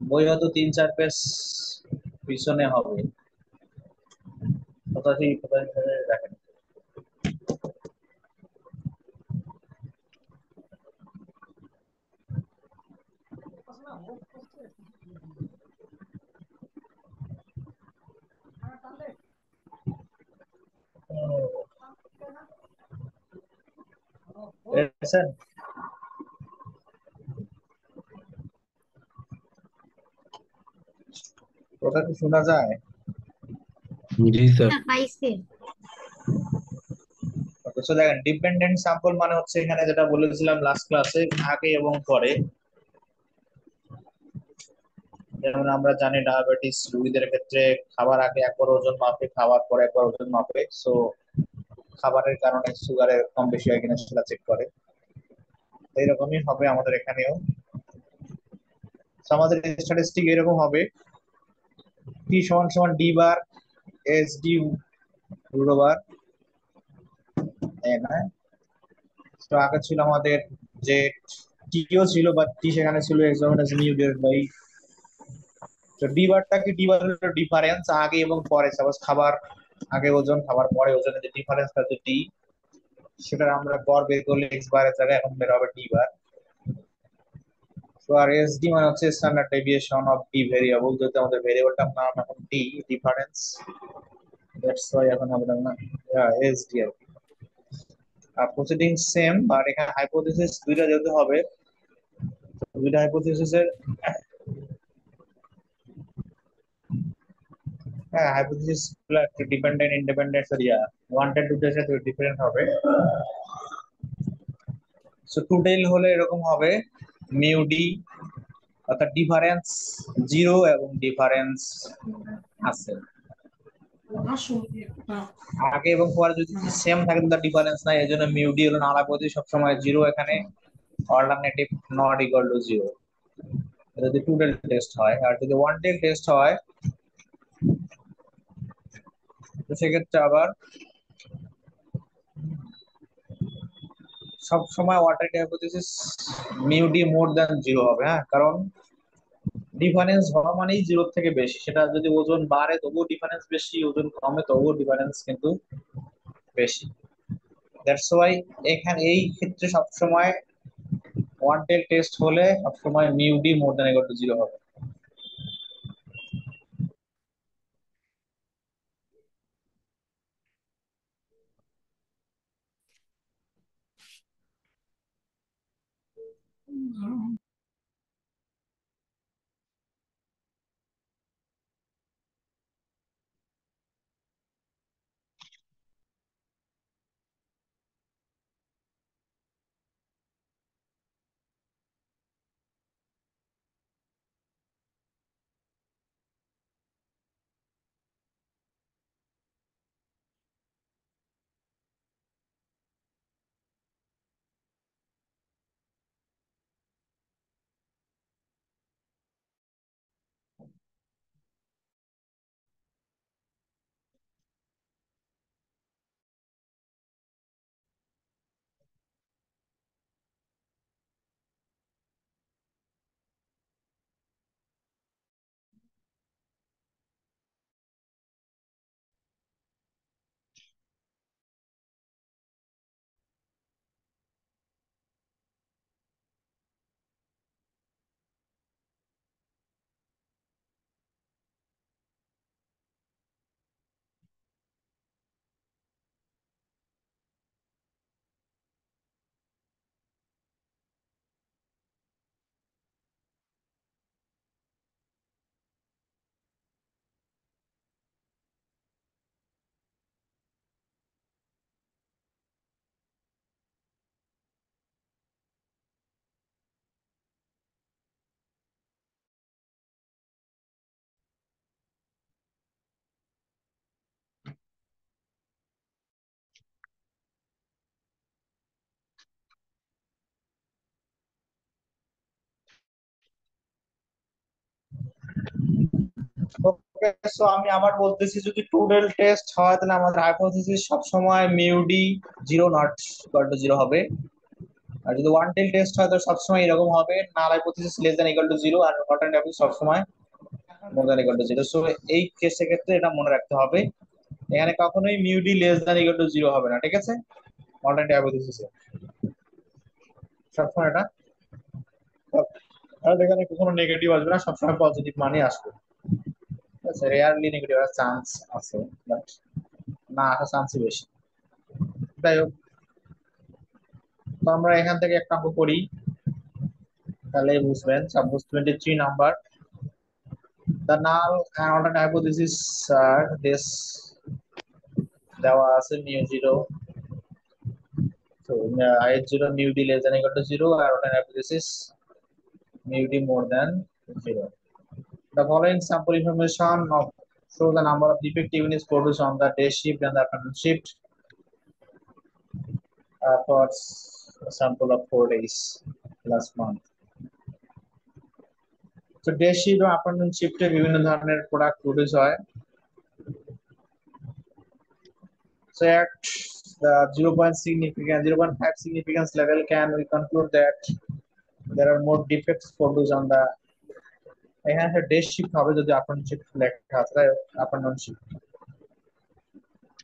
বই হয়তো 3-4 পেজ পিছনে হবে। কোথায় কোথায় দেখেন। দেখছেন? কথা কি শোনা যায়? জি স্যার। হ্যাঁ, পাইছি। তো দেখেন, ডিপেন্ডেন্ট স্যাম্পল মানে হচ্ছে এখানে যেটা বলেছিলাম লাস্ট ক্লাসে, আগে এবং পরে। যেমন আমরা জানি ডায়াবেটিস রোগীদের ক্ষেত্রে খাবার আগে একবার ওজন মাপে, খাবার পরে একবার ওজন মাপে। সো খাবারের কারণে সুগারের কম বেশি হয় কিনা সেটা চেক করে। এইরকমই হবে আমাদের এখানেও। So আমাদের স্ট্যাটিস্টিক এরকম হবে, টি সমান সমান D bar S D root over N. তো আগে ছিল আমাদের যে টিও ছিল, বা টি সেখানে ছিল x minus mu divided by. তো ডি বারটা কি, ডি বার হলো ডিফারেন্স আগে এবং পরে। সাপোজ খাবার আগে ওজন, খাবার পরে ওজনের যে ডিফারেন্স আছে ডি, সেটা আমরা গড় বের করলে এক্স বারের জায়গায় এখন বের হবে ডি বার। তো আর এস ডি মানে হচ্ছে standard deviation of D variable, যেহেতু আমাদের ভেরিয়েবলটার নাম এখন ডি ডিফারেন্স, দ্যাটস ওয়াই এখন হবে না এস ডি আর কি। আর প্রসিডিং সেম, বাট এখানে হাইপোথিসিস দুইটা যেতে হবে। দুইটা হাইপোথিসিসের, হ্যাঁ হাইপোথিসিস গুলো একটু ডিপেন্ডেন্ট ইন্ডিপেন্ডেন্ট ইয়া ওয়ান্টেড দুটোর সাথে ডিফারেন্ট হবে। সো টুটেল হলে এরকম হবে, মিউ ডি অর্থাৎ ডিফারেন্স জিরো এবং ডিফারেন্স আছে আগে এবং পরে। যদি সেম থাকে তাহলে ডিফারেন্স নাই, এই জন্য মিউ ডি হলো নালা পদ্ধতি সবসময় জিরো এখানে, alternative not equal to zero যদি টুটেল টেস্ট হয়। আর যদি ওয়ান টেল টেস্ট হয়, তো সেক্ষেত্রে আবার সব সময় water hypothesis mu D more than zero হবে। হ্যাঁ, কারণ ডিফারেন্স হওয়া মানেই জিরো থেকে বেশি। সেটা যদি ওজন বাড়ে তবুও ডিফারেন্স বেশি, ওজন কমে তবুও ডিফারেন্স কিন্তু বেশি। দ্যাটস ওয়াই এখানে এই ক্ষেত্রে সবসময় ওয়ান টেল টেস্ট হলে সবসময় mu D more than equal to zero হবে। ওকে, সো আমি আবার বলতেছি, যদি টুডেল টেস্ট হয় তাহলে আমাদের হাইপোথিসিস সবসময় mu D zero not equal to zero হবে। আর যদি ওয়ান টেল টেস্ট হয় তো সবসময় এরকম হবে, null hypothesis less than equal to zero আর অল্টারনেটিভ সবসময় more than equal to zero. So এই কেসের ক্ষেত্রে এটা মনে রাখতে হবে, এখানে কখনোই mu D less than equal to zero হবে না, ঠিক আছে? অল্টারনেটিভ হাইপোথিসিসে সবসময় এটা, আর এখানে কোনো নেগেটিভ আসবে না, সবসময় পজিটিভ মানে আসবে, ঠিক আছে? রেয়ারলি নেগেটিভ আসার চান্স আছে, বাট না আসার চান্সই বেশি। যাই হোক, তো আমরা এখান থেকে একটা অঙ্ক করি, তাহলে বুঝবেন। Suppose 23 number, the null and alternate hypothesis are this, দেওয়া আছে মিউ জিরো, তো I zero mu D less than equal to zero আর alternate hypothesis mu d more than zero. The following sample information of show the number of defective units produced on the day shift and the afternoon shift for a sample of 4 days last month. So day shift এবং afternoon shift এ বিভিন্ন ধরনের product produce হয়। So at the 0.5 significance level, can we conclude that there are more defects produced on the, এখানে day shift হবে যদি afternoon shift লেখা আছে, afternoon shift,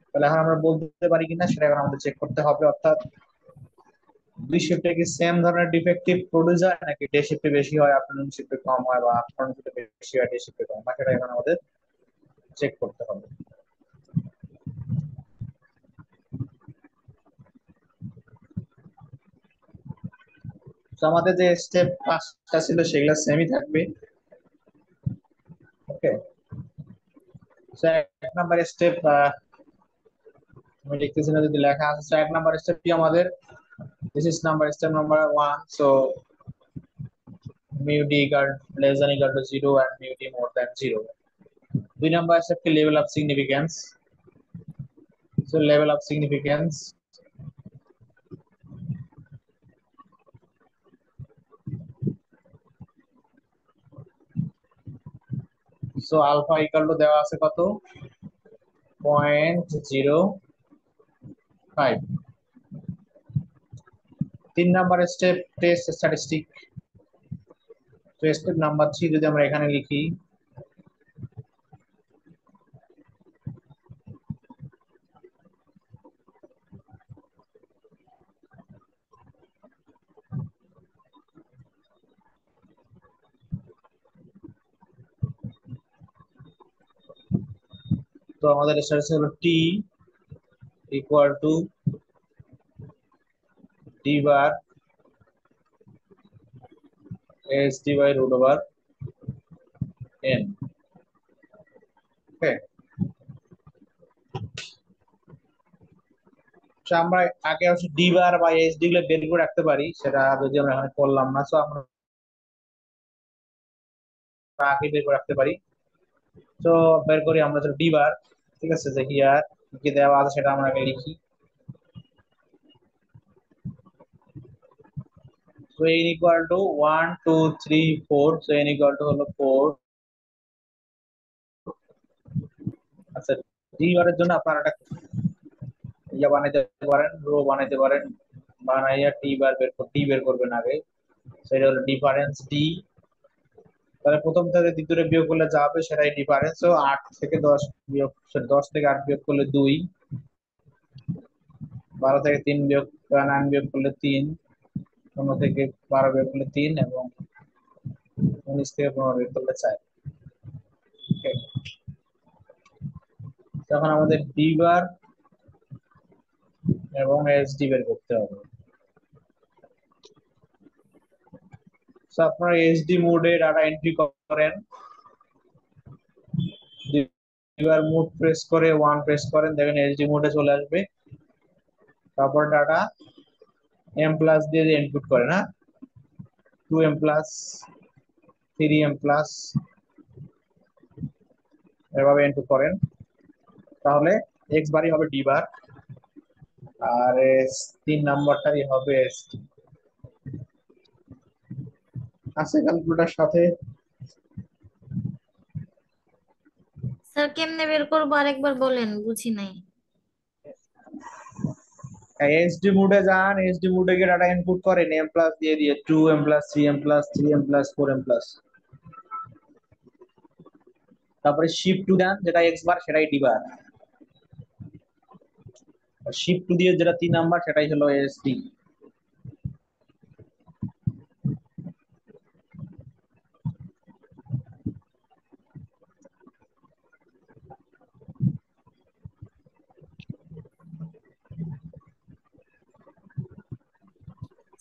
তাহলে এখন আমরা বলতে পারি কিনা সেটা এখন আমাদের চেক করতে হবে। অর্থাৎ দুই শিফটে কি সেম ধরনের ডিফেক্টিভ প্রডিউস হয় নাকি ডে শিফটে বেশি হয়, আফটারনুন শিফটে কম হয়, বা আফটারনুন শিফটে বেশি হয় ডে শিফটে কম হয়, সেটা এখন আমাদের চেক করতে হবে। তো আমাদের যে স্টেপ পাঁচটা ছিল সেগুলো সেমই থাকবে, ওকে? তো এক নাম্বার স্টেপ, আমি লিখতেছি না যদি লেখা আছে। তো এক নাম্বার স্টেপ কি আমাদের, this is number step number 1, so mu d equal less than equal to 0 and mu d more than 0. দুই নাম্বার স্টেপ কি level of significance, so level of significance, so alpha equal to দেওয়া আছে কত, 0.05। তিন number step test statistic, তো step number 3 যদি আমরা এখানে লিখি, তো আমাদের স্ট্যাটিস্টিক হলো T equal to D bar S D by root over N, okay? আমরা আগে হচ্ছে ডি বার বা এস ডি গুলো বের করে রাখতে পারি, সেটা যদি আমরা এখানে করলাম না, তো আমরা আগে বের করে রাখতে পারি। তো বের করি আমরা ডি বার, ঠিক আছে? যে হিয়ার কি দেওয়া আছে সেটা আমরা আগে লিখি। তো n equal to 1 2 3 4, so n equal to হলো 4। আচ্ছা, ডি বারের জন্য আপনারা একটা ইয়া বানাইতে পারেন, রো বানাইতে পারেন, বানাইয়া টি বের করবেন আগে, সেটা হলো ডিফারেন্স ডি। তাহলে প্রথম থেকে দ্বিতীয় বিয়োগ করলে যা হবে সেটাই ডিফারেন্স। তো 8 থেকে 10 বিয়োগ, 10 থেকে 8 বিয়োগ করলে 2, 12 থেকে 3 বিয়োগ 9 বিয়োগ করলে 3, 15 থেকে 12 বিয়োগ করলে 3, এবং 19 থেকে 15 বিয়োগ করলে 4। তখন আমাদের ডি বার এবং এস ডি বের করতে হবে। তো আপনারা এসডি মোডে ডাটা এন্ট্রি করেন, দুইবার মোড প্রেস করে 1 প্রেস করেন, দেখেন এসডি মোডে চলে আসবে। তারপর ডাটা এম প্লাস দিয়ে ইনপুট করেন, হ্যাঁ, 2m প্লাস 3m প্লাস এভাবে ইনপুট করেন, তাহলে এক্স বারই হবে ডি বার, আর তিন নাম্বারটাই হবে এসডি। আছে ক্যালকুলেটার সাথে? স্যার কেমনে বের করবো আরেকবার বলেন, বুঝি নাই। এইচডি মোডে যান, এইচডি মোডে গিয়ে ডাটা ইনপুট করেন এম প্লাস দিয়ে দিয়ে 2m plus 3m plus 3m plus 4m plus, তারপরে শিফট টু দেন যেটা এক্স বার সেটাই ডি বার, শিফট টু দিয়ে যেটা 3 নাম্বার সেটাই হলো এসডি।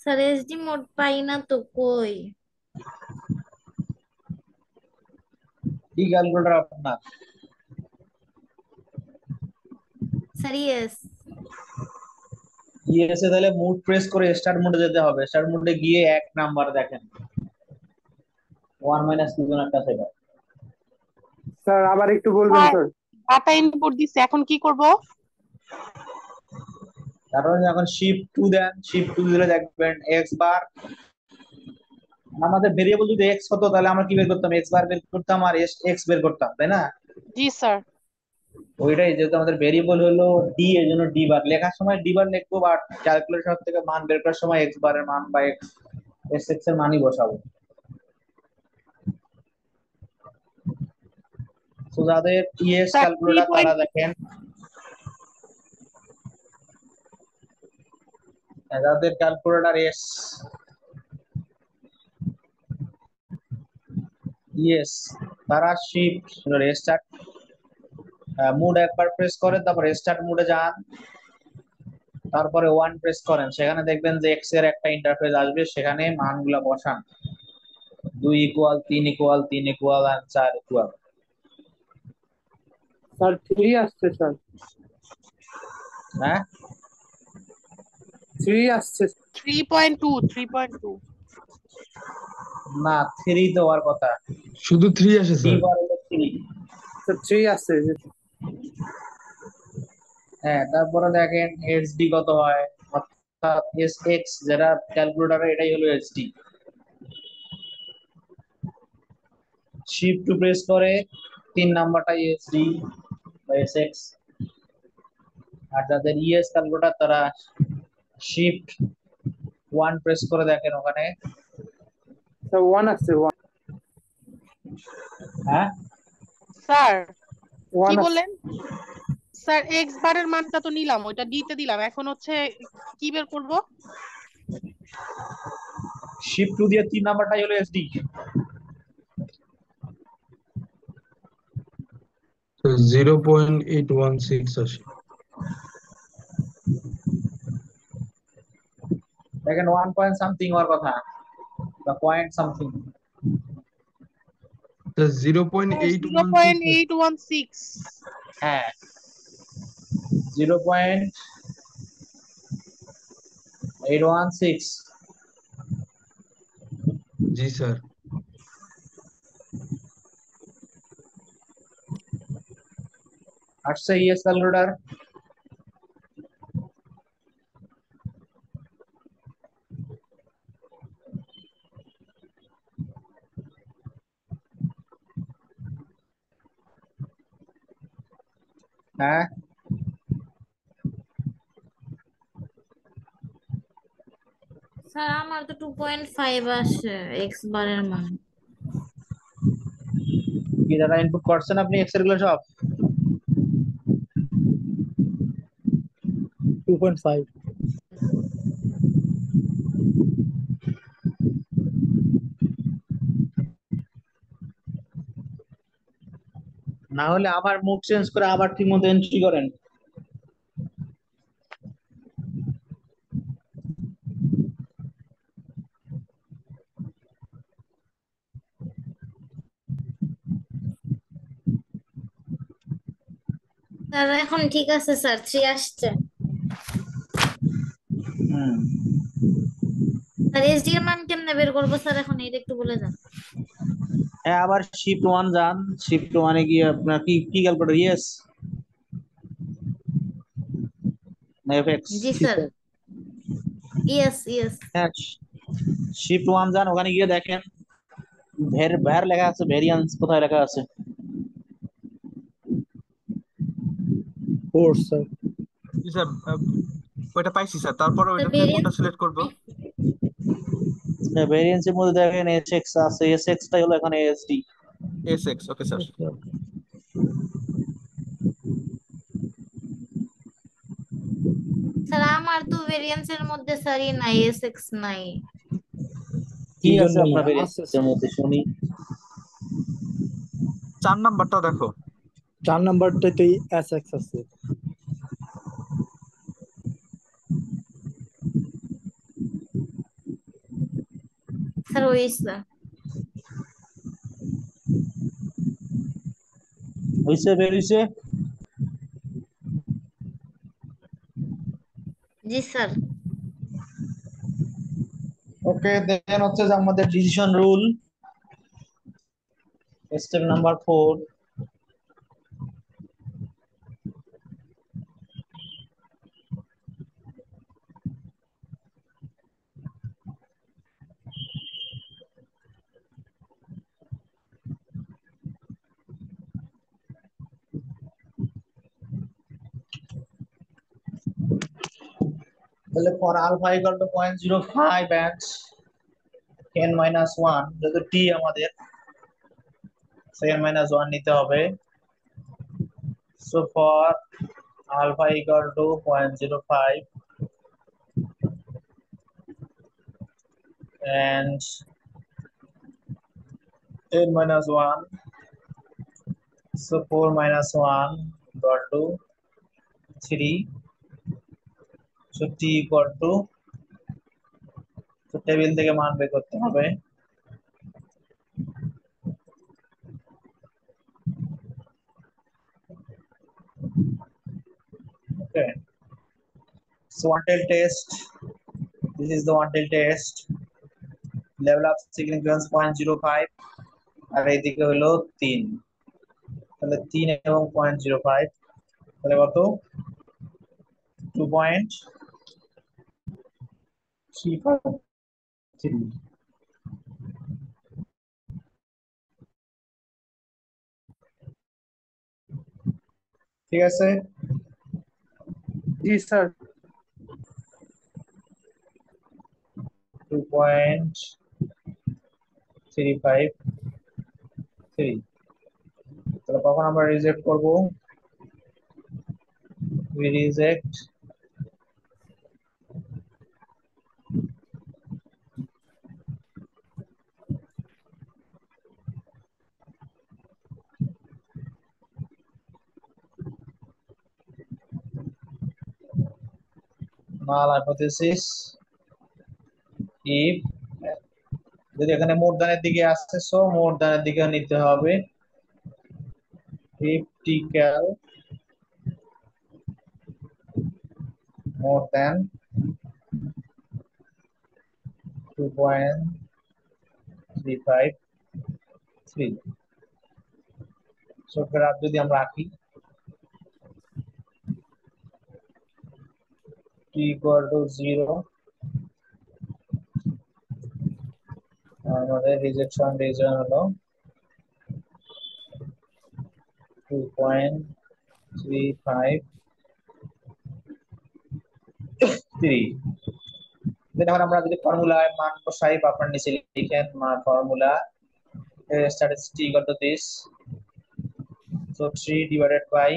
স্যার এসডি মোড পাই না তো কই? কি ক্যালকুলেটর আপনার? Sir yes. ইএসএ তাহলে মুড প্রেস করে স্টার্ট মোডে যেতে হবে, স্টার্ট মোডে গিয়ে 1 নাম্বার দেখেন, 1 - 2 জন একটা সেটা। স্যার আবার একটু বলবেন স্যার? ডাটা ইনপুট দিচ্ছে, এখন কি করব? তারপরে যখন shift to then, shift to দিলে দেখবেন এক্স বার, আমাদের ভেরিয়েবল যদি এক্স হতো তাহলে আমরা কি বের করতাম, এক্স বার বের করতাম আর এক্স বের করতাম, তাই না? জি স্যার। ওইটাই, যেহেতু আমাদের ভেরিয়েবল হলো ডি, এর জন্য ডি বার লেখার সময় ডি বার লিখবো, বাট ক্যালকুলেটর থেকে মান বের করার সময় এক্স বারের মান বা এক্স এক্স এর মানই বসাবো। তো যাদের ইএস স্যার ক্যালকুলেটর তারা দেখেন, যাদের ক্যালকুলেটর এস ইএস তারা শিফট রেস্টার্ট মুড একবার প্রেস করেন, তারপর রেস্টার্ট মুডে যান, তারপরে 1 প্রেস করেন, সেখানে দেখবেন যে এক্স এর একটা ইন্টারফেস আসবে, সেখানে মানগুলা বসান, 2 ইকুয়াল 3 ইকুয়াল 3 ইকুয়াল আর 4 ইকুয়াল। স্যার 3 আসছে স্যার, হ্যাঁ 3 আসছে 3.2 3.2 না, 3 তো হওয়ার কথা, শুধু 3 আসে ডি স্যার। বার হলো 3। স্যার, 3 আসছে। হ্যাঁ, তারপরে দেখেন এইচডি কত হয়, অর্থাৎ এস এক্স যেটা ক্যালকুলেটরে এটাই হলো এইচডি। শিফট টু প্রেস করে 3 নাম্বারটা এইচডি বা এস এক্স, আর যাদের ইএস ক্যালকুলেটর তারা শিফট 1 প্রেস করে দেখেন ওখানে। স্যার 1 আসছে, 1। হ্যাঁ স্যার কি 1 আসছে বললেন? স্যার এক্স বারের মানটা তো নিলাম, ওইটা ডি তে দিলাম, এখন হচ্ছে কি বের করব? শিফট টু দিয়ে 3 নাম্বারটাই হলো এসডি। তো 0.816 আসে। দেখেন 1 পয়েন্ট সামথিং হওয়ার কথা, বা পয়েন্ট সামথিং। তো 0.816 0.816। হ্যাঁ 0.816। জি স্যার। আসছে ইএস ক্যালকুলেটর। হ্যাঁ স্যার আমার তো 2.5 আসে এক্স বারের মান। কি ডাটা ইনপুট করছেন আপনি এক্স এর গুলো সব? 2.5। না হলে আবার মুড চেঞ্জ করে আবার ঠিক মতো এন্ট্রি করেন। স্যার এখন ঠিক আছে স্যার, 3 আসছে। হুম স্যার এসডি এর মান কেমনে বের করবো স্যার, এখন এটা একটু বলে যান। হ্যাঁ, আবার শিফট 1 যান, শিফট 1 এ গিয়ে আপনার কি কি ক্যালকুলেটর ইএস না এফএক্স? জি স্যার, ইয়েস ইয়েস। হ্যাঁ শিফট 1 যান, ওখানে গিয়ে দেখেন ভ্যার লেখা আছে, ভ্যারিয়েন্স কোথায় লেখা আছে? 4 স্যার। জি স্যার। ওইটা পাইছি স্যার, তারপরে তো ওইটা থেকে কোনটা ভেরিয়েন্স সিলেক্ট করব? ভেরিয়েন্সের মধ্যে দেখেন এসএক্স আছে, এসএক্স টাই হলো এখানে SD. S x, okay sir. Sir আমার তো ভেরিয়েন্স এর মধ্যে স্যারই নাই, এসএক্স নাই। কি কি আছে জন্য আপনার নাই? আছে ভেরিয়েন্সের মধ্যে শুনি? 4 নাম্বারটা দেখো। 4 নাম্বারটাতেই এস এক্স আছে। স্যার ওইসা হইছে, বের হইছে। জি স্যার। ওকে, দেন হচ্ছে যে আমাদের ডিসিশন রুল স্টেপ নাম্বার 4। তাহলে for alpha equal to 0.05 and n minus 1, যেহেতু t আমাদের n minus 1 নিতে হবে। So for alpha equal to 0.05 and n minus 1, so 4 minus 1 equal to 3, so t equal to, তো table থেকে মান বের করতে হবে। Okay, so one tail test, this is the one tail test, level of significance 0.05 আর এইদিকে হলো 3, তাহলে 3 এবং 0.05 তাহলে কত? 2.353। ঠিক আছে, জি স্যার। 2.353। তাহলে কখন আমরা রিজেক্ট করব? we reject null hypothesis if, যদি এখানে মোর দ্যানের দিকে আসছে সো মোর দ্যানের দিকে নিতে হবে। if t cal more than 2.353, so graph যদি আমরা আঁকি t equal to 0, আমাদের রিজেকশন রিজন হলো 2.353। এখন আমরা যদি ফর্মুলায় মান বসাই বা আপনার নিচে লিখেন formula statistic equal to this, so 3 divided by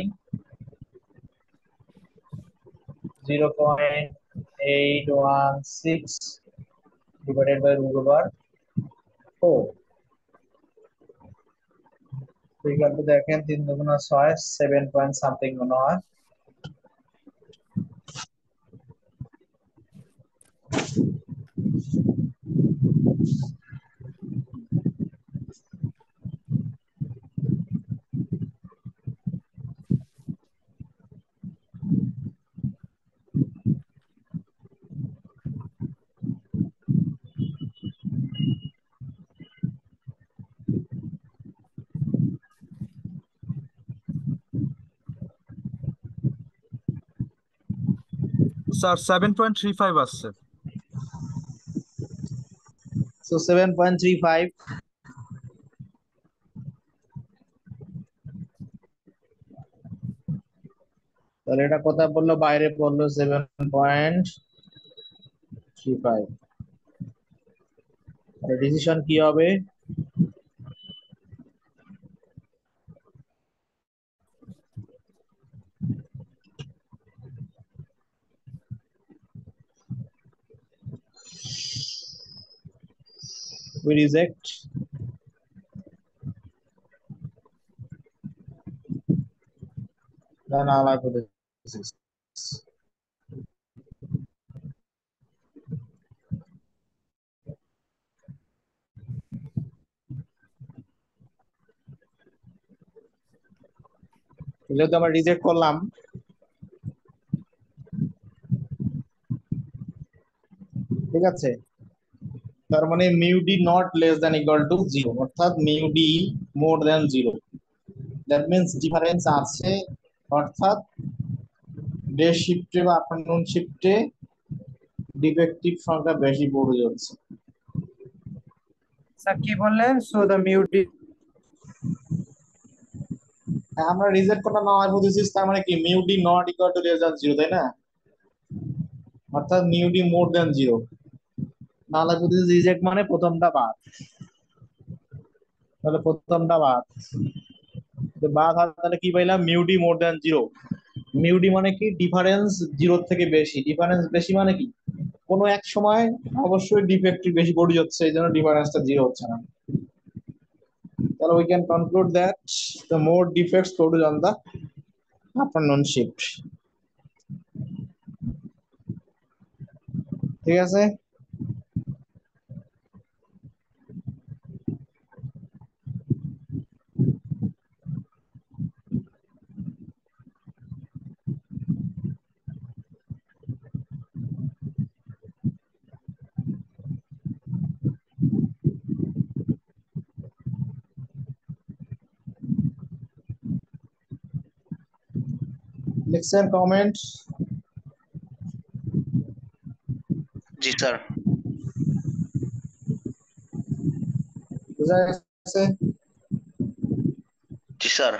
0.816 divided by root over 4 equal to, দেখেন 3 দুগুণা 6, 7 পয়েন্ট সামথিং মনে হয়। স্যার 7.35 আসছে। So 7.35, তাহলে এটা কোথায় বললো, বাইরে বললো 7.35। ডিসিশন কি হবে? We reject. Then I'll hypothesis. যেহেতু আমরা রিজেক্ট করলাম, ঠিক আছে, তার মানে mu D not less than equal to zero, অর্থাৎ mu D more than zero. That means difference আছে, অর্থাৎ ডে শিফটে বা আফটারনুন শিফটে ডিফেক্টিভ সংখ্যা বেশি পড়ে যাচ্ছে। স্যার কি বললেন? সো দ্য মিউটি আমরা রিজেক্ট করলাম না হাইপোথিসিস, তার মানে কি mu D not equal to less than zero, তাই না? অর্থাৎ mu D more than zero. নাল হাইপোথিসিস রিজেক্ট মানে প্রথমটা বাদ, তাহলে প্রথমটা বাদ। বাদ হয় তাহলে কি পাইলাম? Mu D more than zero. Mu D মানে কি? ডিফারেন্স জিরোর থেকে বেশি। ডিফারেন্স বেশি মানে কি? কোনো এক সময় অবশ্যই ডিফেক্টিভ বেশি পড়ে যাচ্ছে, এই জন্য ডিফারেন্সটা জিরো হচ্ছে না। তাহলে we can conclude that the more defects produced on the afternoon shift. ঠিক আছে? লিখছেন কমেন্ট? জি স্যার। বুঝা গেছে? জি স্যার।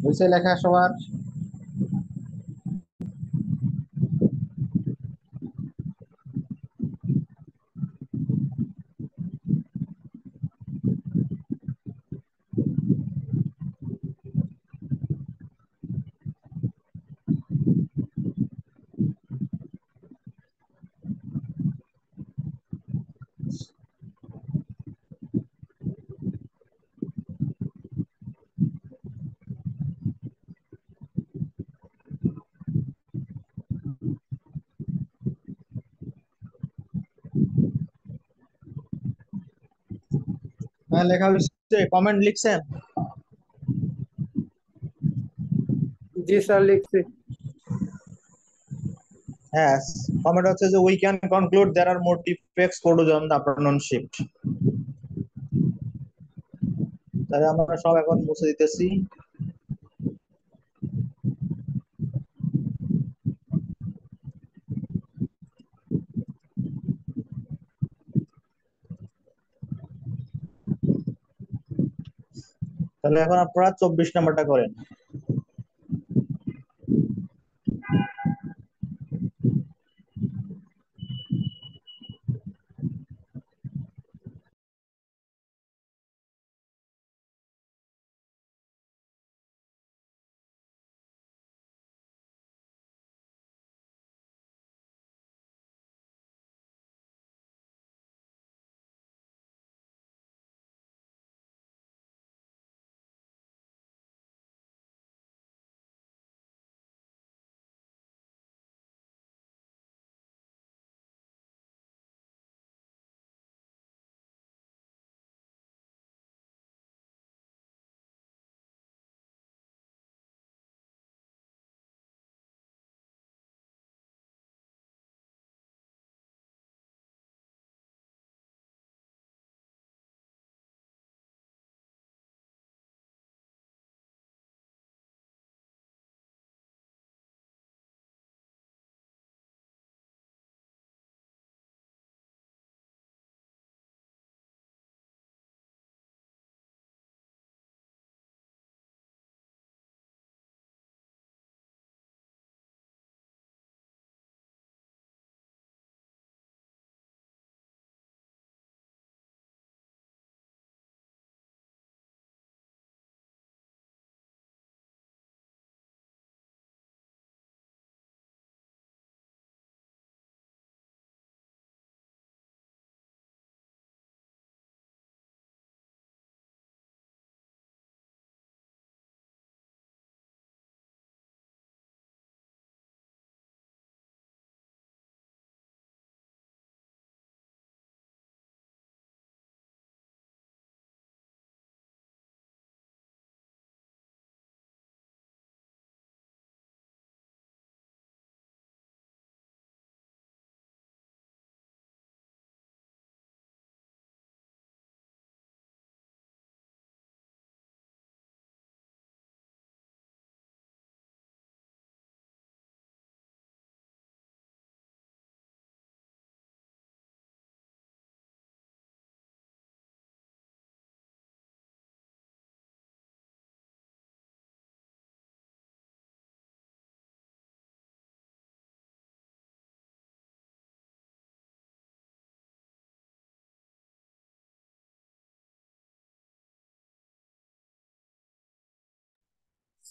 বুঝছে লেখা সবার? হ্যাঁ লেখা হচ্ছে, কমেন্ট লিখছেন? জি স্যার লিখছি। হ্যাঁ, কমেন্ট হচ্ছে যে we can conclude there are more defects produced on the afternoon shift. তাহলে আমরা সব এখন মুছে দিতেছি। তাহলে এখন আপনারা 24 নাম্বারটা করেন।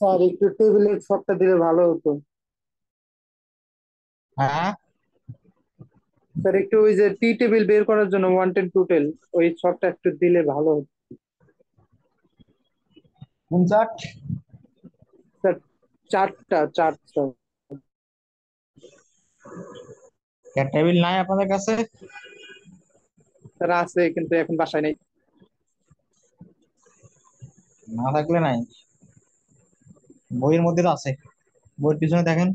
স্যার একটু টেবিলের ছকটা দিলে ভালো হতো। হ্যাঁ, স্যার একটু ওই যে টি টেবিল বের করার জন্য 1 10 2 10 ওই ছকটা একটু দিলে ভালো হতো। কোন চার্ট? স্যার চারটা চার স্যার। টেবিল নাই আপনাদের কাছে? স্যার আছে কিন্তু এখন বাসায় নেই। না থাকলে নাই, বইয়ের মধ্যে তো আছে, বইয়ের পিছনে দেখেন।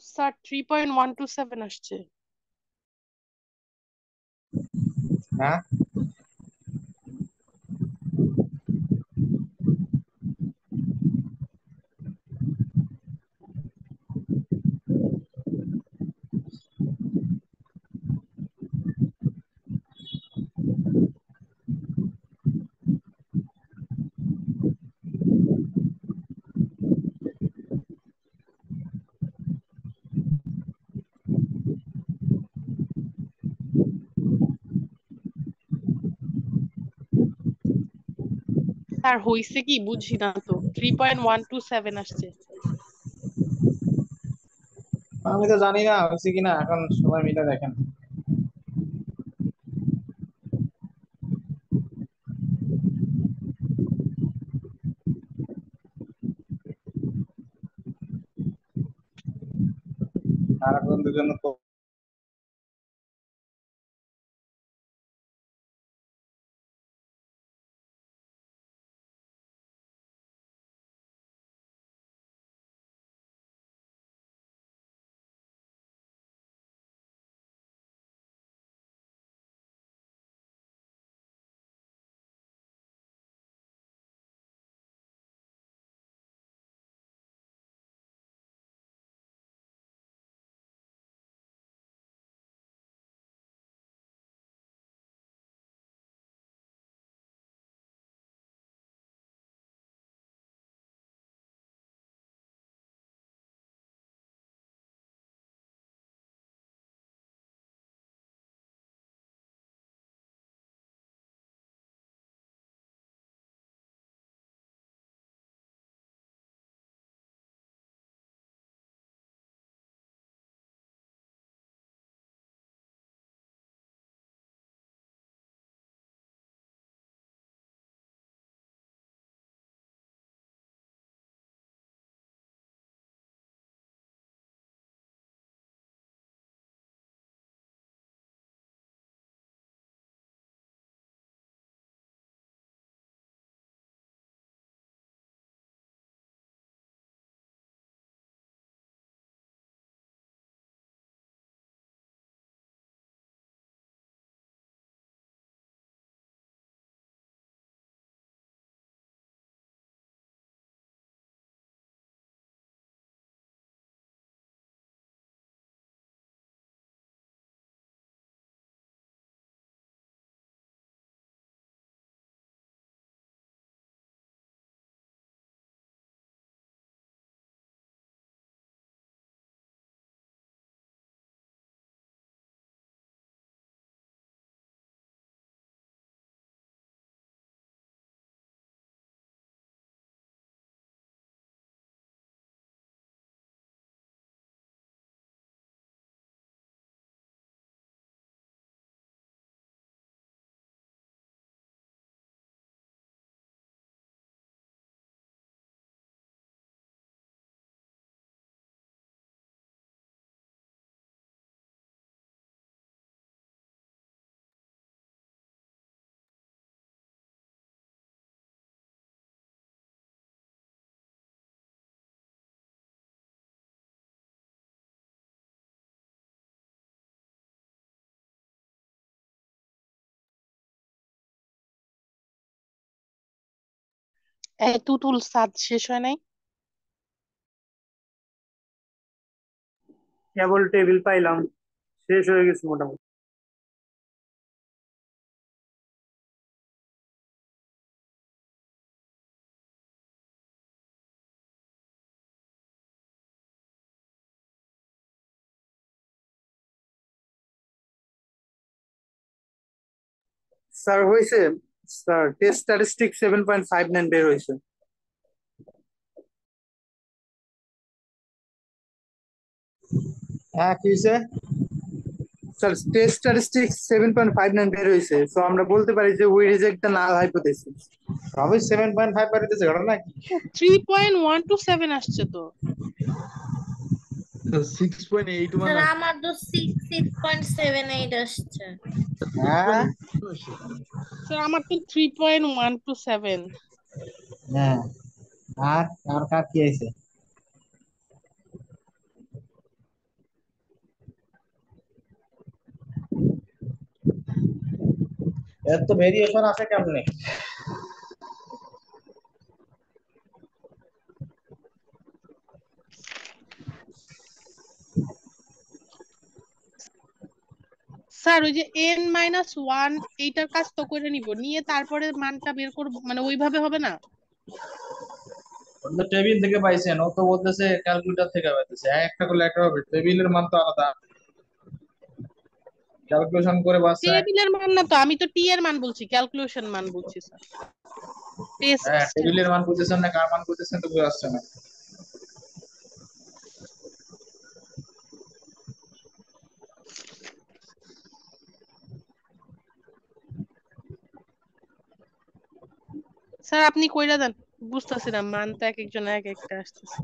স্যার 3.127 আসছে। হ্যাঁ, স্যার হইছে কি বুঝি না তো, 3.127 আসছে। আমি তো জানি না হচ্ছে কিনা, এখন সবাই মিলে দেখেন। আর এখন দুজন তুতুল সাদ শেষ হয় নাই? কেবল টেবিল পাইলাম, শেষ হয়ে গেছে মোটামুটি। স্যার হয়েছে, স্যার টেস্ট স্ট্যাটিস্টিক 7.59 বের হয়েছে। হ্যাঁ, কি হয়েছে? স্যার টেস্ট স্ট্যাটিস্টিক 7.59 বের হয়েছে, তো আমরা বলতে পারি যে we reject the null hypothesis. সবই 7.5 পারিতেছে, ঘটনা কি? 3.127 আসছে তো। 6.81 স্যার আসছে। আমার তো 6.78 আসছে। হ্যাঁ, 6.81 আসছে। স্যার আমার তো 3.127। হ্যাঁ। আর আর কার কি হয়েছে? এর তো ভেরিয়েশন আসে কেমনে? স্যার ওই যে n-1 এইটার কাজ তো করে নিব, নিয়ে তারপরে মানটা বের করব, মানে ওইভাবে হবে না? ওটা তো টেবিল থেকে পাইছেন, ও তো বলতেছে ক্যালকুলেটর থেকে পাইতেছে, একটা করলে একটা হবে, টেবিলের মান তো আলাদা, ক্যালকুলেশন করে বাসায়। টেবিলের মান না তো, আমি তো টি এর মান বলছি, ক্যালকুলেশন মান বলছি স্যার, টেস্ট। হ্যাঁ, টেবিলের মান করতেছেন না কার মান করতেছেন তো বুঝে আসছে না। স্যার আপনি কইরা দেন, বুঝতেছি না, মান তো এক একজন এক একটা আসতেছে।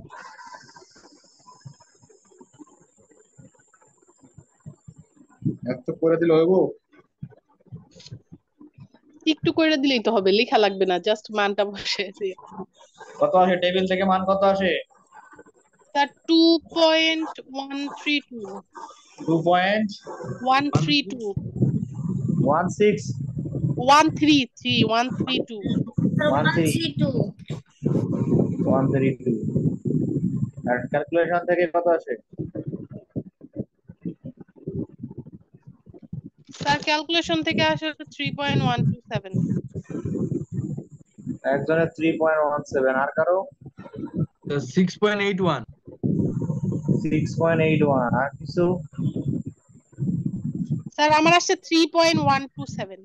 এত করে দিলে হইব? একটু কইরা দিলেই তো হবে, লেখা লাগবে না, জাস্ট মানটা বসে দিয়ে। কত আসে টেবিল থেকে, মান কত আসে? Sir 2.132 132 2.16 133 132 sir 13 132 132। আর ক্যালকুলেশন থেকে কত আসে? স্যার ক্যালকুলেশন থেকে আসে 3.127। একজনের 3.17, আর কারো 6.81। 6.81, আর কিছু? স্যার আমার আসছে 3.127।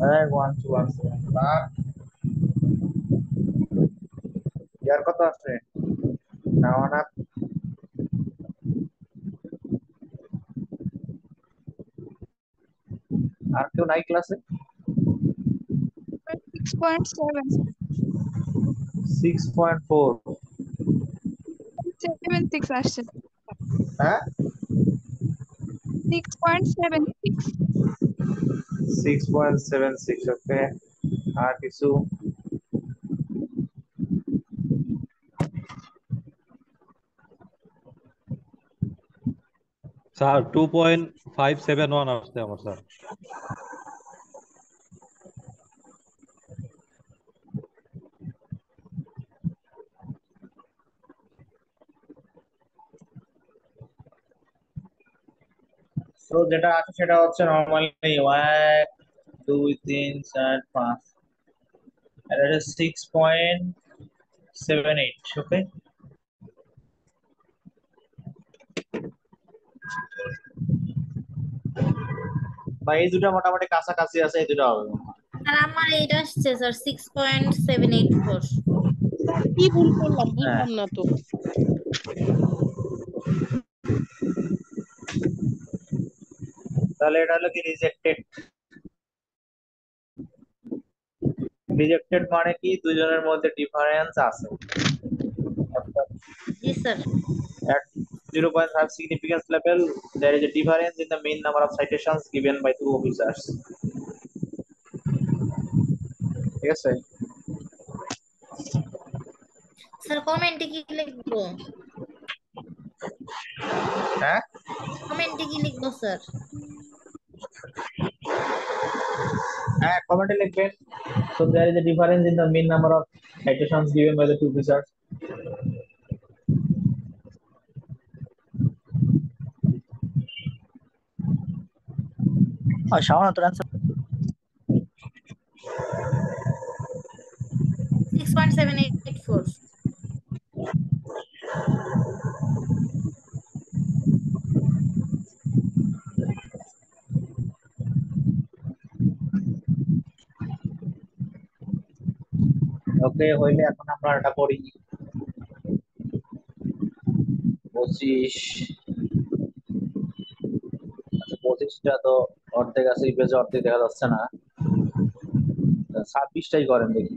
1.217, আর ইয়ার কত আসে? না না, আর কেউ নাই ক্লাসে? 6.7 6.4। 76 আসছে। হ্যাঁ, 6.76 6.76। ওকে, আর কিছু? স্যার 2.571 আসছে আমার স্যার। তো যেটা আছে সেটা হচ্ছে নর্মালি 1 2 3 4 5, আর এটা 6.78। ওকে, বা এই দুটো মোটামুটি কাছাকাছি আছে, এই দুটো হবে। স্যার আমার এইটা আসছে স্যার 6.784। স্যার কি ভুল করলাম হ্যাঁ, বুঝলাম না তো। তাহলে এটা হলো কি রিজেক্টেড। রিজেক্টেড মানে কি, দুজনের মধ্যে ডিফারেন্স আছে, অর্থাৎ জি sir. at 0.5 significance level there is a difference in the mean number of citations given by two officers। ঠিক আছে? স্যার কমেন্টে কি লিখবো? হ্যাঁ, কমেন্টে কি লিখবো স্যার? হ্যাঁ, কমেন্টে লিখবেন। So there is a difference in the mean number of citations given by the two officers। Shaon তোর অ্যান্সার 6.784। ওকে, হইলে এখন আমরা এটা করি। 25, আচ্ছা 25টা তো অর্ধেক আছে, এই পেজে অর্ধেক দেখা যাচ্ছে না, 26টাই করেন দেখি।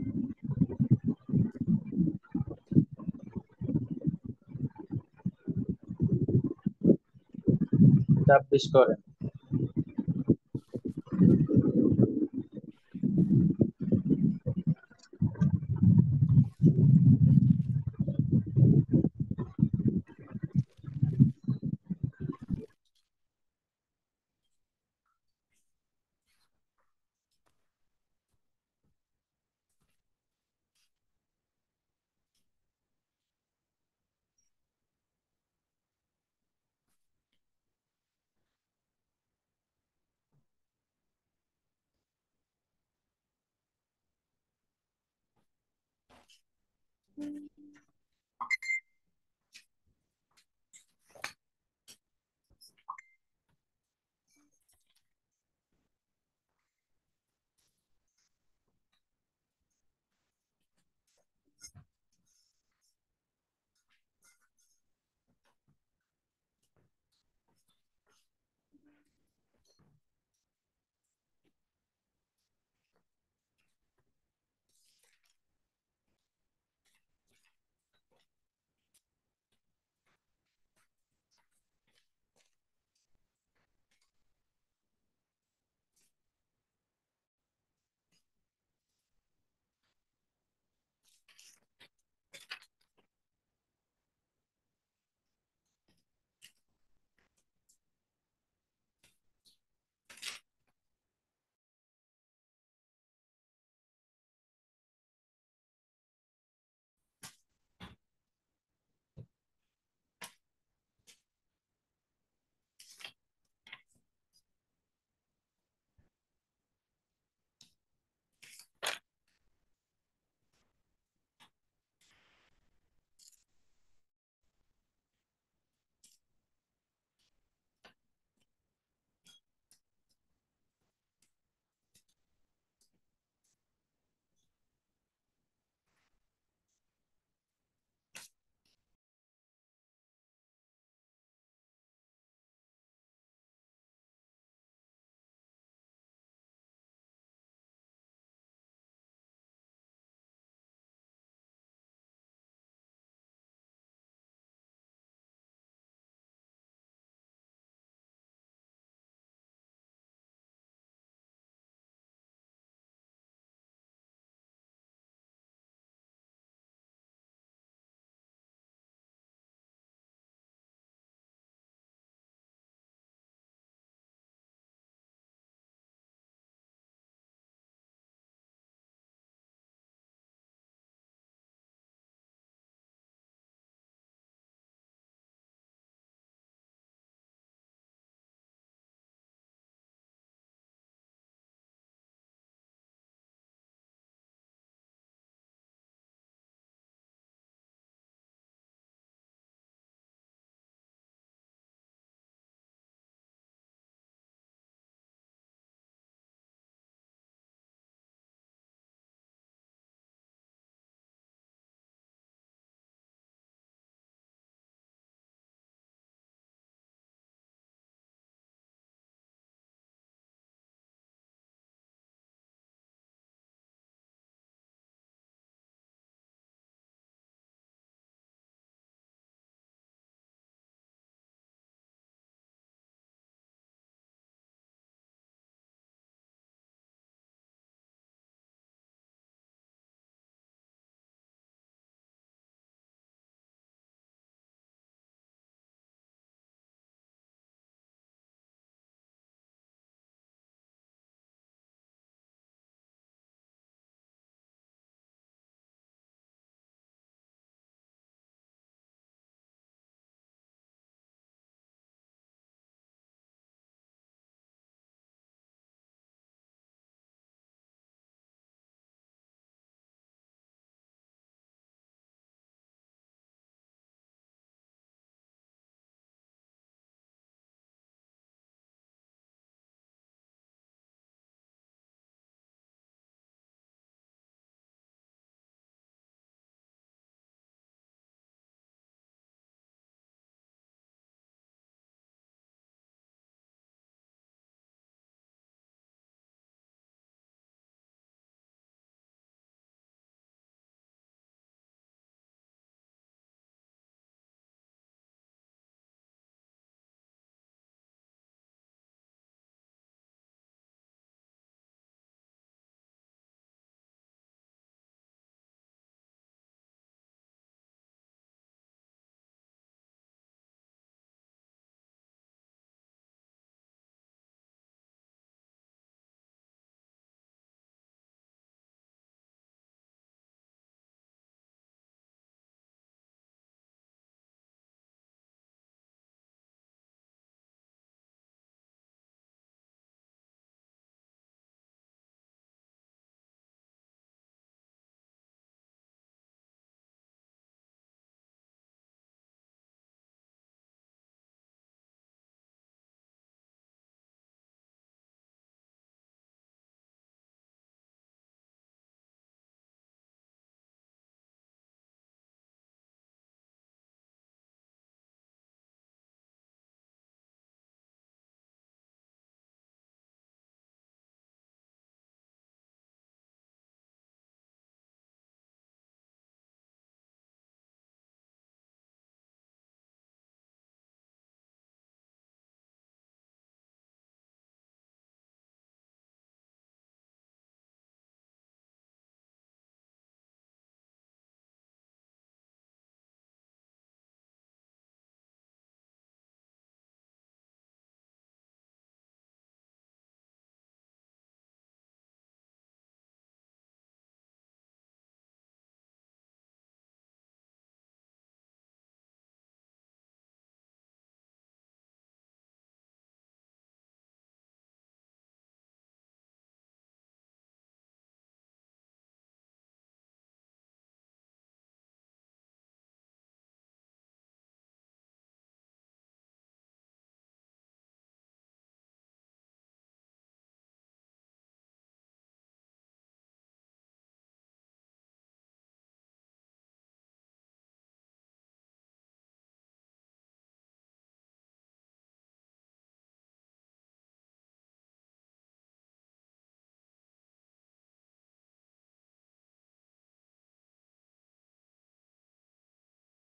26 করেন।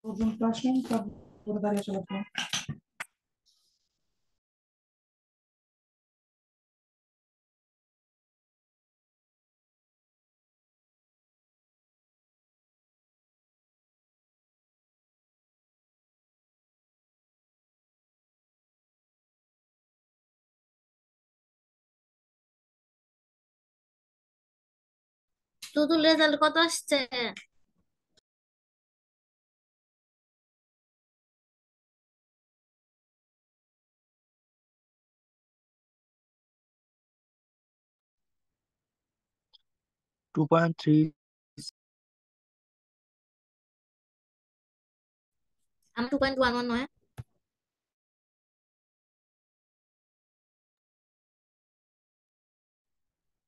পর্যন্ত আসেন তারপরে দাঁড়িয়ে চলে আসবেন। টুটুল রেজাল্ট কত আসছে? 2.3 আমার 2.11 নয়।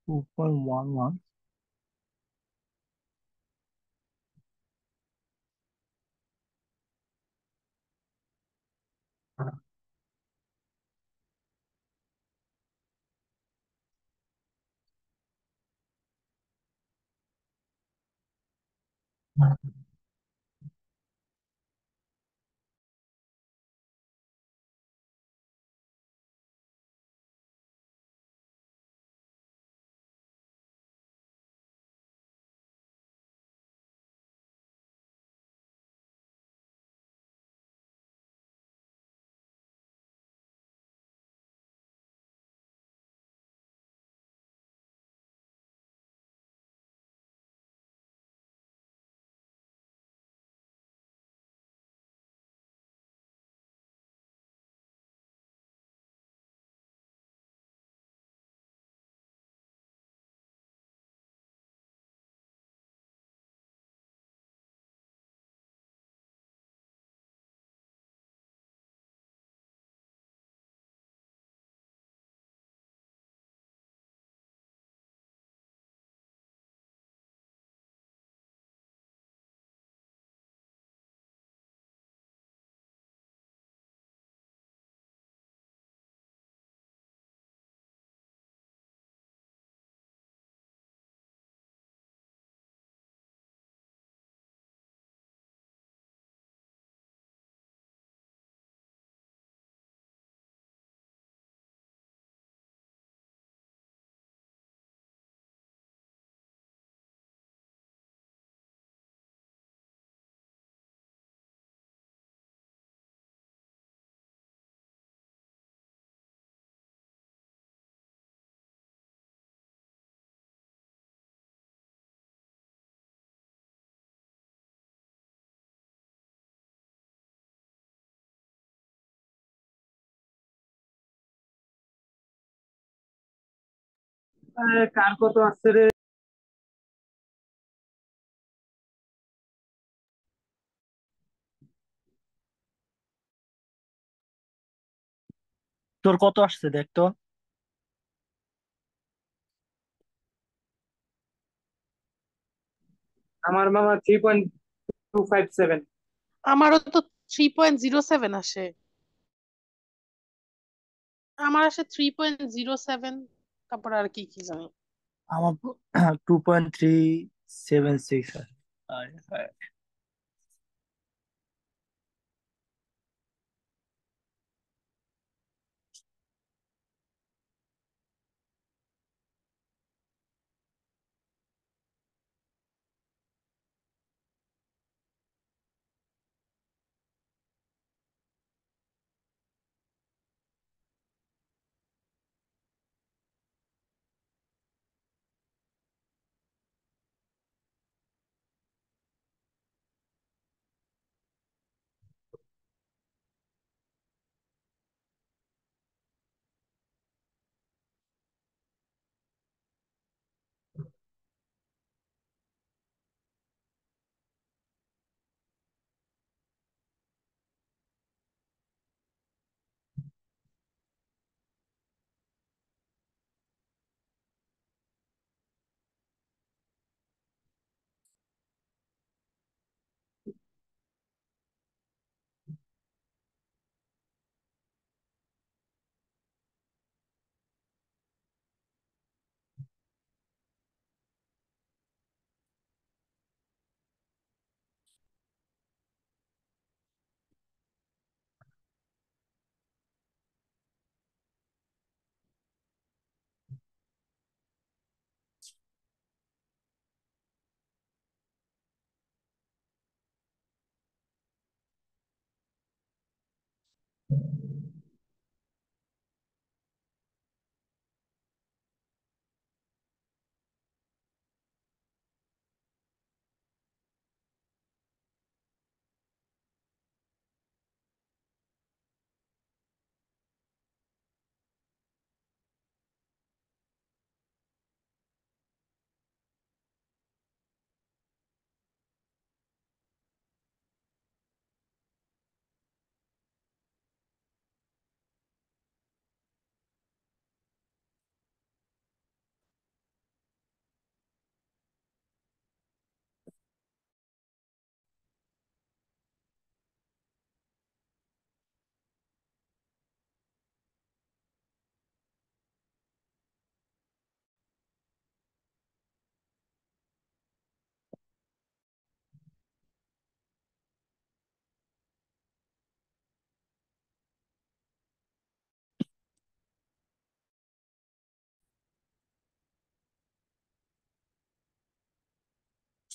2.11 কার কত আসছে রে? তোর কত আসছে দেখ তো। আমার মামা 3.257। আমারও তো 3.07 আসে। আমার আসে 3.07, তারপর আর কি কি জানি। আমার 2.376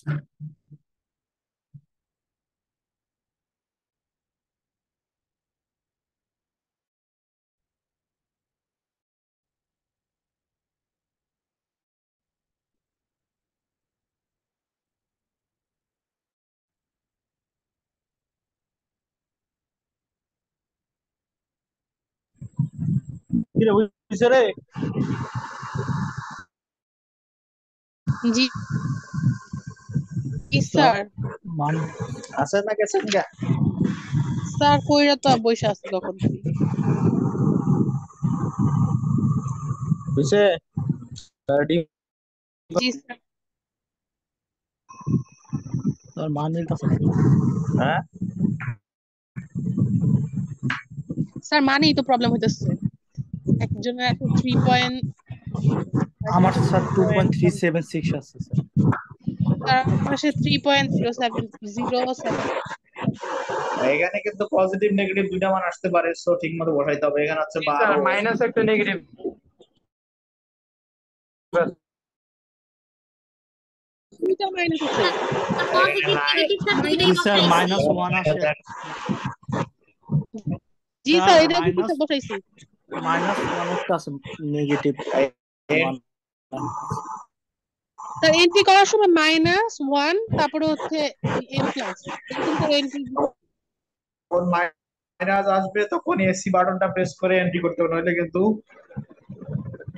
কি রে বুঝছে রে? জি স্যার। মান আছে না গেছেন গা? স্যার কইরা তো বসে আছে তখন থেকে। বুঝছে? জি স্যার। তোর মানের কাছে হ্যাঁ স্যার মানেই তো প্রবলেম হইতেছে। একজনের আছে 3. আমার স্যার 2.376 আছে স্যার। তার পাশে 3.0707। এখানে কিন্তু পজিটিভ নেগেটিভ দুইটা মান আসতে পারে, সো ঠিক মতো বসাইতে হবে। এখানে হচ্ছে জি স্যার 12 মাইনাস একটা নেগেটিভ দুইটা মাইনাস আছে। পজিটিভ নেগেটিভ স্যার দুইটাই জি স্যার বসাইছি। -1 আসে জি স্যার স্যার এটা -1 দুটো বসাইছি। একটা আছে নেগেটিভ 1 স্যার এন্ট্রি করার সময় -1 তারপরে হচ্ছে n প্লাস এরকম করে এন্ট্রি। কোন মাইনাস আসবে তখন এসি বাটনটা প্রেস করে এন্ট্রি করতে হবে, নইলে কিন্তু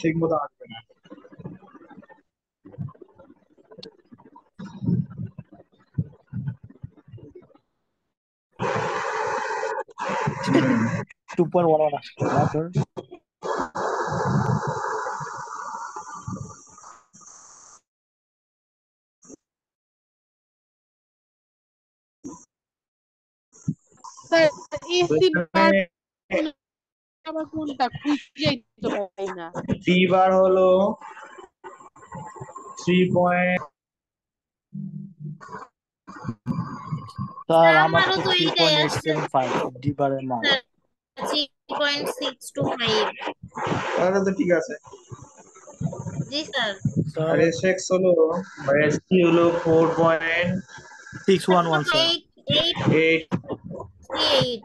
ঠিক মতো আসবে না। 2.11 আসছে না তোর? স্যার এসি বার আবার কোনটা খুঁজেই তো পাই না। ডি বার হলো 3. স্যার আমার আমারও তো তো এইটাই আসছে 3.875 ডি বারের মান। স্যার, 3.625। তাহলে তো ঠিক আছে। জি স্যার। আর স্যার এসএক্স হলো বা এসটি হলো 611 স্যার। 4.8। 838।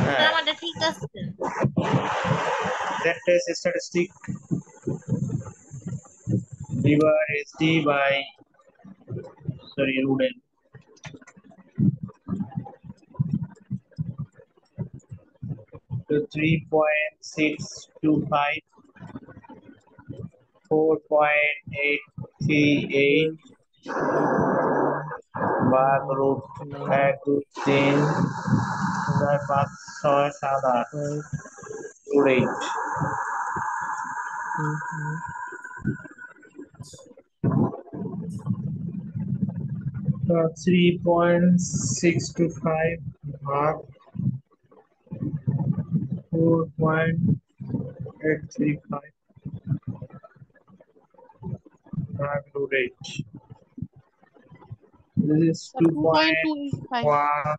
স্যার হ্যাঁ, আমারটা ঠিক আছে। that is statistic. D bar is D by Ruden. So 3.625, 4.838 ভাগ রুট 1 2 3 4 5 6 7 8 রুট 8। 3.625 ভাগ 4.835 ভাগ root 8. This is 2.285। 2.1.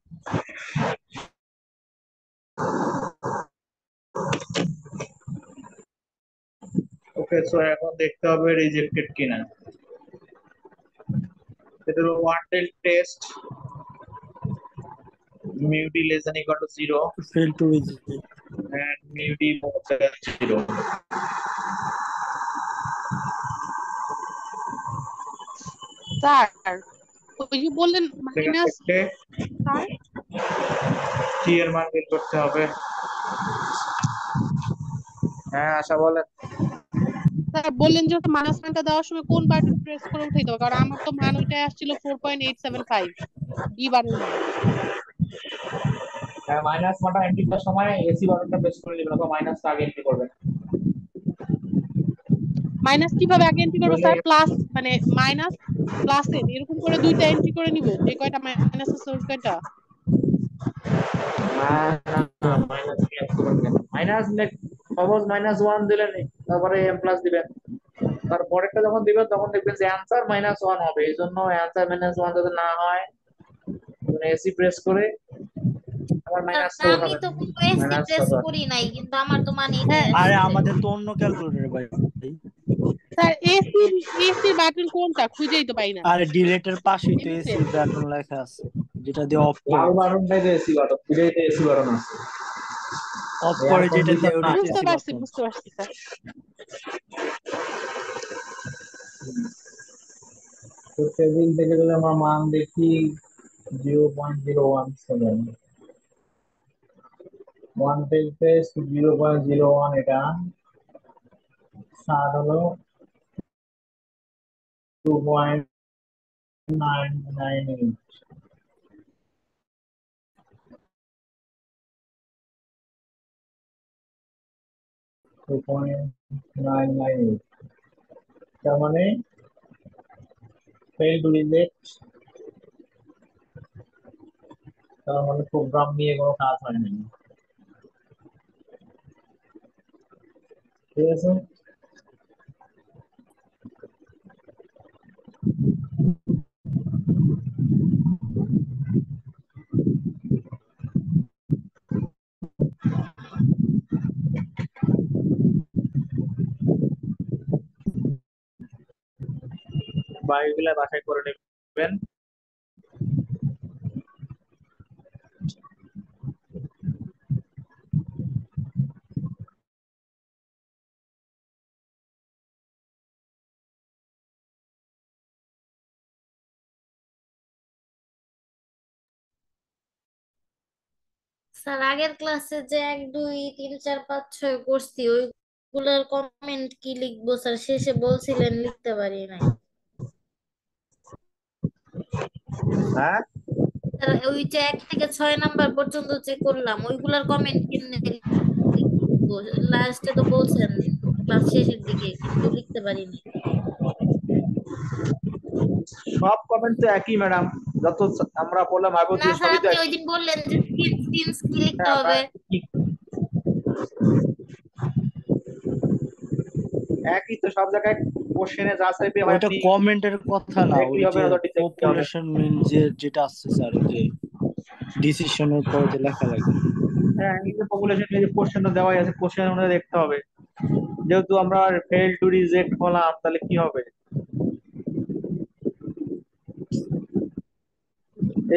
Okay, so এখন দেখতে হবে রিজেক্টেড কিনা। এটা হলো one tell test, mu d less than equal to 0 fail to reject and mu d more than 0. Sir ওই যে বললেন মাইনাস থেকে t এর মান বের করতে হবে। হ্যাঁ আশা বলেন। স্যার বললেন যে মাইনাস মানটা দেওয়ার সময় কোন বাটন প্রেস করে উঠাইতে হবে, কারণ আমার তো মান ওইটাই আসছিল 4.875 ডি বারের মান। হ্যাঁ, মাইনাস মানটা এন্ট্রি করার সময় এসি বাটনটা প্রেস করে দিবেন অথবা মাইনাসটা আগে এন্ট্রি করবেন। মাইনাস কিভাবে আগে এন্ট্রি করবো স্যার? প্লাস মানে মাইনাস প্লাস এন এরকম করে দুইটা এন্ট্রি করে নিব, যে কয়টা মাইনাস আছে ওই কয়টা। মাইনাস সহজ -1 দিলেন, তারপরে m প্লাস দিবেন, তারপরেরটা যখন দিবেন তখন দেখবেন যে অ্যানসার -1 হবে। এই জন্য অ্যানসার -1 যাতে না হয় এসি প্রেস করে আবার মাইনাস আমি তো কোনো এসি প্রেস করি নাই, কিন্তু আমার তো মানে আরে আমাদের তো অন্য ক্যালকুলেটর ভাই। স্যার এসি বাটন কোনটা খুঁজেই তো পাই না আর ডিলেটের পাশেই তো এমনিতে এসি বাটন লেখা আছে, যেটা দিয়ে অফ করে লাল বাটনটাই তো এসি বাটন, দুইটাই তো এসি বাটন আছে। অফ এয়ার করে যেটা দিয়ে কন্ডিশন ওটা না। তো বুঝতে এসি পারছি বাটন। বুঝতে পারছি স্যার। তো টেবিল থেকে যদি আমরা মান দেখি 0.017, 1 পেজ 0.01, এটা 7 হলো 2.998, 2.998, তার মানে ফেল টু রিজেক্ট, তার মানে প্রোগ্রাম নিয়ে কোনো কাজ হয় না। ঠিক আছে, বাকিগুলা বাছাই করে নেবেন। স্যার আগের ক্লাসে যে 1 2 3 4 5 6 করছি ওইগুলোর কমেন্ট কি লিখবো স্যার? শেষে বলছিলেন লিখতে পারি নাই। হ্যাঁ, স্যার ওই যে 1 থেকে 6 নাম্বার পর্যন্ত যে করলাম ওইগুলোর কমেন্ট কেমনে লিখবো? লাস্টে তো বলছেন ক্লাস শেষের দিকে, কিন্তু লিখতে পারি নাই। সব কমেন্ট তো একই ম্যাডাম, যত আমরা বললাম আগেও না দিয়ে স্যার সবই তো আপনি একই। ওই দিন বললেন যে সিনস কি লিখতে হ্যাঁ, হবে। একই তো সব জায়গায় কোশ্চেনে যা চাইবে হয় ওইটা আপনি কমেন্টের কথা না, একই ওই হবে যে না তো ডিটেক্ট হবে। পপুলেশন মিন যেটা আসছে স্যার, ওই যে ডিসিশনের পরে যে লেখা লাগে। হ্যাঁ, এই যে পপুলেশন এই যে কোশ্চেনটা দেওয়াই আছে, কোশ্চেন অনুযায়ী দেখতে হবে। যেহেতু আমরা ফেল টু রিজেক্ট হলাম, তাহলে কি হবে?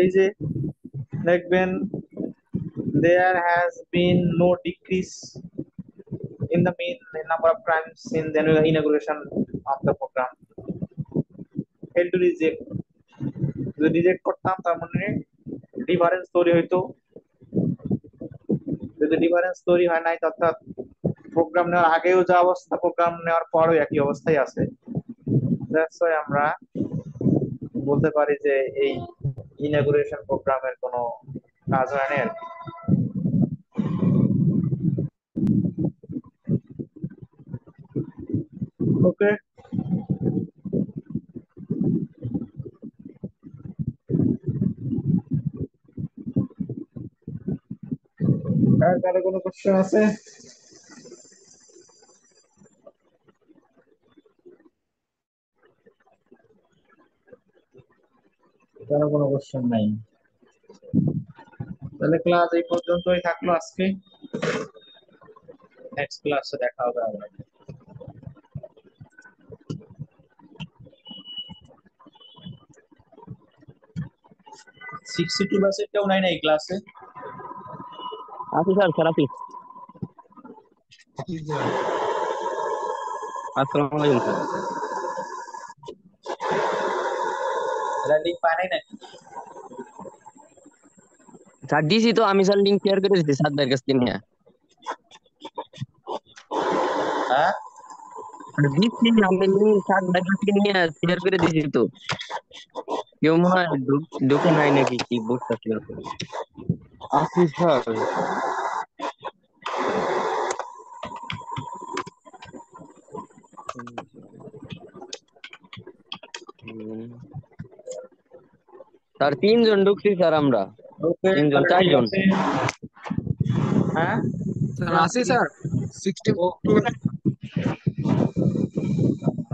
এই যে দেখবেন there has been no decrease in the mean number of crimes in the inauguration of the program. Fail to reject, যদি রিজেক্ট করতাম তার মানে ডিফারেন্স তৈরি হইতো। যদি ডিফারেন্স তৈরি হয় নাই, অর্থাৎ প্রোগ্রাম নেওয়ার আগেও যা অবস্থা প্রোগ্রাম নেওয়ার পরও একই অবস্থায় আছে, দ্যাটস ওয়াই আমরা বলতে পারি যে এই ইনাগুরেশন প্রোগ্রামের কোনো কাজ হয় না। ওকে, আর কারো কোনো কোশ্চেন আছে? কারো কোনো কোশ্চেন নাই? তাহলে ক্লাস এই পর্যন্তই থাকলো আজকে। নেক্সট ক্লাসে দেখা হবে আবার। 62% কেউ নাই না এই ক্লাসে? আছি স্যার, স্যার আছি। আসসালামু আলাইকুম স্যার। এরা লিঙ্ক পায় নাই নাকি? স্যার দিছি তো আমি, স্যার লিঙ্ক শেয়ার করে দিচ্ছি স্যার কাছ থেকে নিয়ে। হ্যাঁ, দিচ্ছি আমি লিঙ্ক স্যার কাছ থেকে নিয়ে শেয়ার করে দিছি তো। কেউ মনে হয় ঢুকে নাই নাকি কি বুঝতেছি না তো। আছি স্যার। স্যার 3 জন ঢুকছি স্যার আমরা। ওকে 3 জন তাহলে 4 ঠিক জন। আছে। হ্যাঁ স্যার আছি স্যার 62।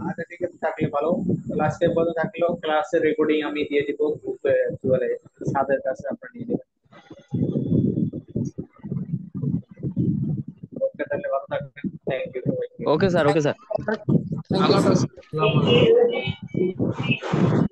আচ্ছা ঠিক আছে, থাকলে ভালো। ক্লাসে বলে থাকলো, ক্লাসের রেকর্ডিং আমি দিয়ে দিব গ্রুপে, বলে সাদের কাছে আপনারা নিয়ে নেবেন। ওকে, তাহলে ভালো থাকবেন। Thank you. Okay sir, okay sir. আল্লাহ হাফেজ। আসসালামু আলাইকুম।